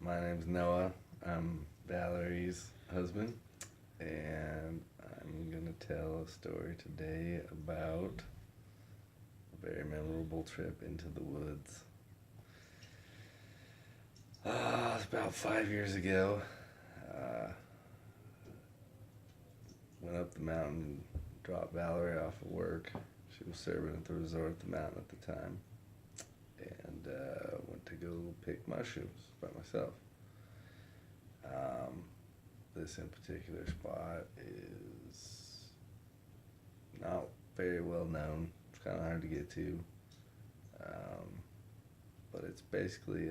My name's Noah. I'm Valerie's husband, and I'm going to tell a story today about a very memorable trip into the woods. It's about 5 years ago. Uh, went up the mountain, dropped Valerie off of work. She was serving at the resort at the mountain at the time, and went to go pick mushrooms by myself. Um, this in particular spot is not very well known. It's kind of hard to get to, um, but it's basically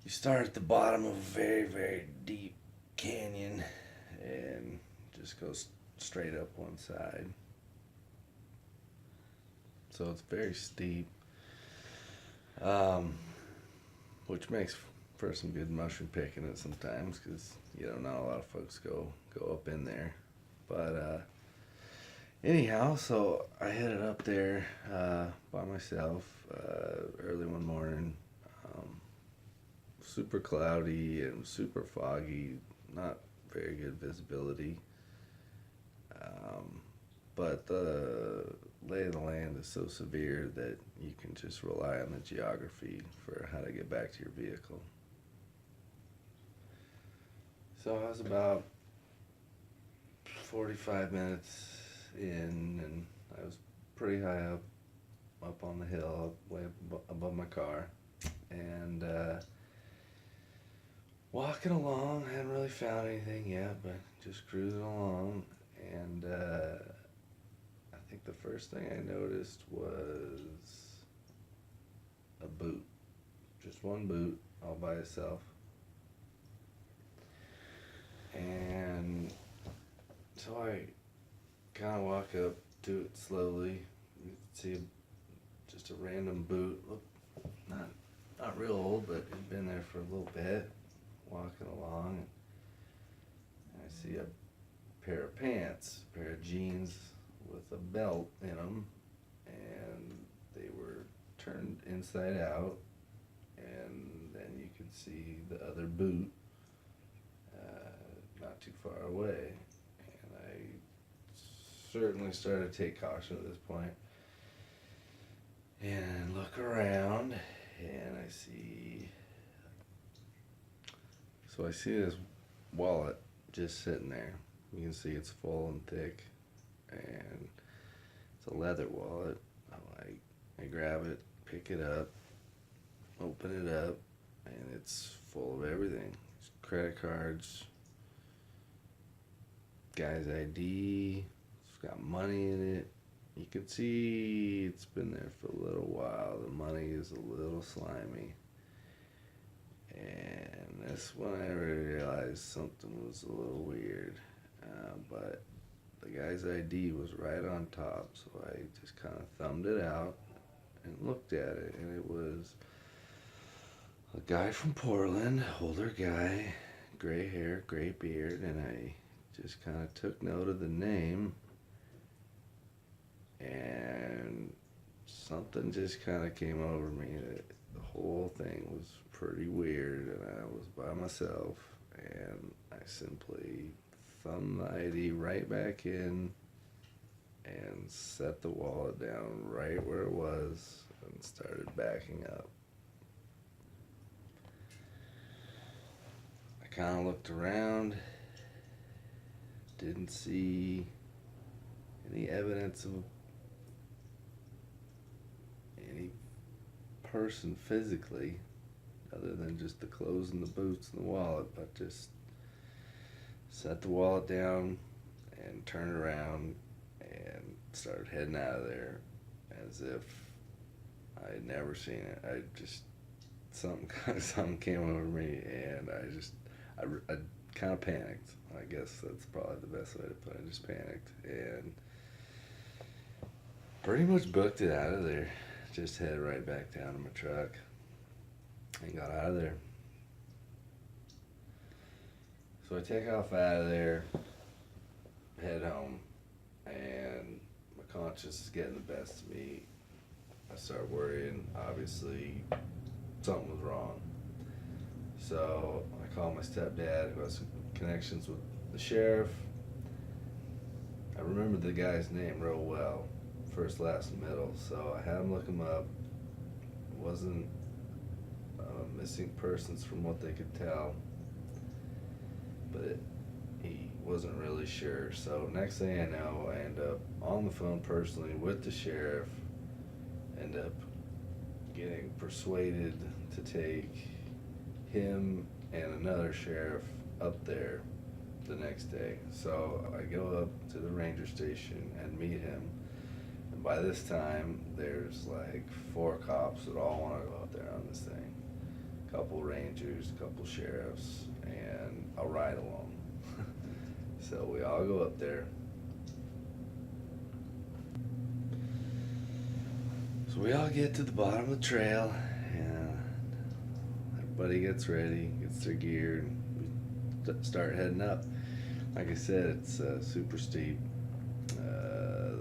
you start at the bottom of a very very deep canyon and just go straight up one side. So it's very steep, um, which makes for some good mushroom picking it sometimes because not a lot of folks go up in there. But anyhow, so I headed up there by myself early one morning. Um, Super cloudy and super foggy, not very good visibility. Um, but the lay of the land is so severe that you can just rely on the geography for how to get back to your vehicle. So I was about 45 minutes in, and I was pretty high up on the hill, way above my car, and walking along. I hadn't really found anything yet, but just cruising along, and I think the first thing I noticed was a boot, just one boot, all by itself, and so I kind of walk up to it slowly. You can see just a random boot. Look, not real old, but it'd been there for a little bit. Walking along, and I see a pair of pants, a pair of jeans with a belt in them, and they were turned inside out, and then you could see the other boot not too far away. And I certainly started to take caution at this point and look around, and I see this wallet just sitting there. You can see it's full and thick, and it's a leather wallet. I grab it, pick it up, open it up, and it's full of everything. It's credit cards, guy's ID, it's got money in it. You can see it's been there for a little while. The money is a little slimy. And that's when I realized something was a little weird. But the guy's ID was right on top, so I just kind of thumbed it out and looked at it, and it was a guy from Portland, older guy, gray hair, gray beard, and I just kind of took note of the name, and something just kind of came over me. The whole thing was pretty weird, and I was by myself, and I simply thumbed the ID right back in and set the wallet down right where it was and started backing up. I kind of looked around, didn't see any evidence of any person physically other than just the clothes and the boots and the wallet, but just set the wallet down and turned around and started heading out of there as if I had never seen it. Something came over me, and I kind of panicked. I guess that's probably the best way to put it. I just panicked and pretty much booked it out of there. Just headed right back down to my truck and got out of there. So I take off out of there, head home, and my conscience is getting the best of me. I start worrying. Obviously, something was wrong. So I called my stepdad, who has some connections with the sheriff. I remember the guy's name real well, first, last, and middle. So I had him look him up. It wasn't missing persons from what they could tell, but he wasn't really sure. So next thing I know, I end up on the phone personally with the sheriff, end up getting persuaded to take him and another sheriff up there the next day. So I go up to the ranger station and meet him, and by this time there's like 4 cops that all want to go out there on this thing. Couple rangers, a couple sheriffs, and a ride along. So we all go up there. So we all get to the bottom of the trail, and everybody gets ready, gets their gear, and we start heading up. Like I said, it's super steep.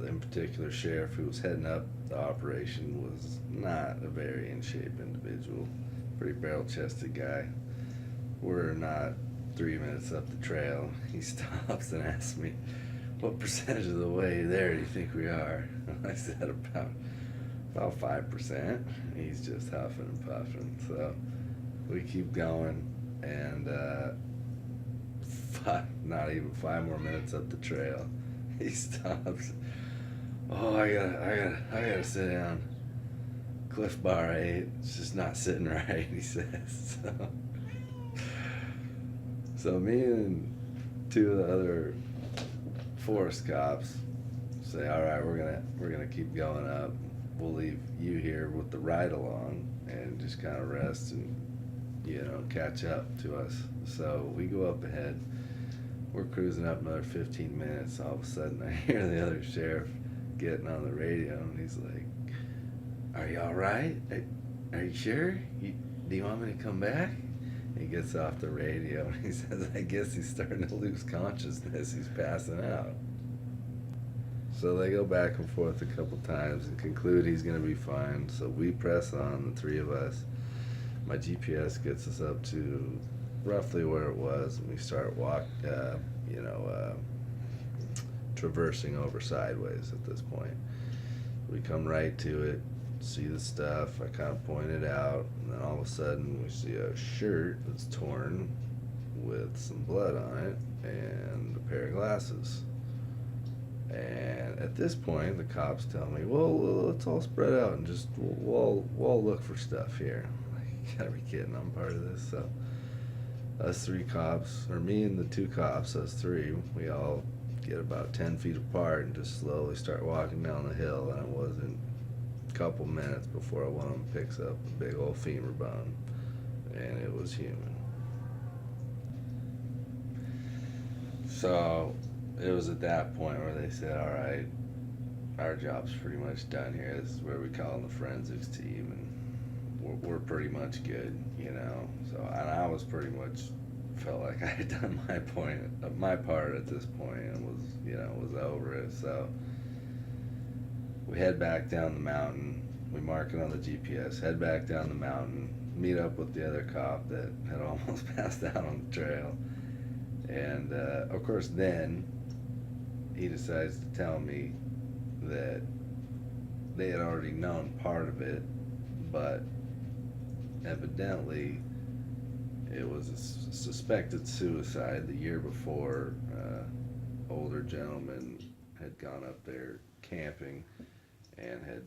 In particular, sheriff who was heading up the operation was not a very in shape individual. Pretty barrel-chested guy. We're not 3 minutes up the trail. He stops and asks me, "What percentage of the way there do you think we are?" I said about 5%. He's just huffing and puffing. So we keep going, and not even 5 more minutes up the trail, he stops. "Oh, I gotta sit down. Cliff Bar 8, it's just not sitting right," he says. So me and 2 of the other forest cops say, "All right, we're gonna keep going up. We'll leave you here with the ride along and just kind of rest and catch up to us." So we go up ahead. We're cruising up another 15 minutes. All of a sudden, I hear the other sheriff getting on the radio, and he's like, "Are you all right? Are you sure? Do you want me to come back?" He gets off the radio and he says, "I guess he's starting to lose consciousness. He's passing out." So they go back and forth a couple times and conclude he's going to be fine. So we press on, the 3 of us. My GPS gets us up to roughly where it was, and we start traversing over sideways at this point. We come right to it, see the stuff. I kind of point it out, and then all of a sudden we see a shirt that's torn with some blood on it and a pair of glasses. And at this point, the cops tell me, "Well, let's all spread out and just we'll all look for stuff here." I'm like, "You gotta be kidding! I'm part of this." So us 3 cops, or me and the 2 cops, us 3, we all get about 10 feet apart and just slowly start walking down the hill. And it wasn't a couple minutes before one of them picks up a big old femur bone, and it was human. So it was at that point where they said, "All right, our job's pretty much done here. This is where we call in the forensics team, and we're pretty much good, So, and I was pretty much felt like I had done my part at this point, and was over it. So we head back down the mountain. We mark it on the GPS. Head back down the mountain. Meet up with the other cop that had almost passed out on the trail, and of course then he decides to tell me that they had already known part of it, but evidently it was a suspected suicide. The year before, older gentleman had gone up there camping and had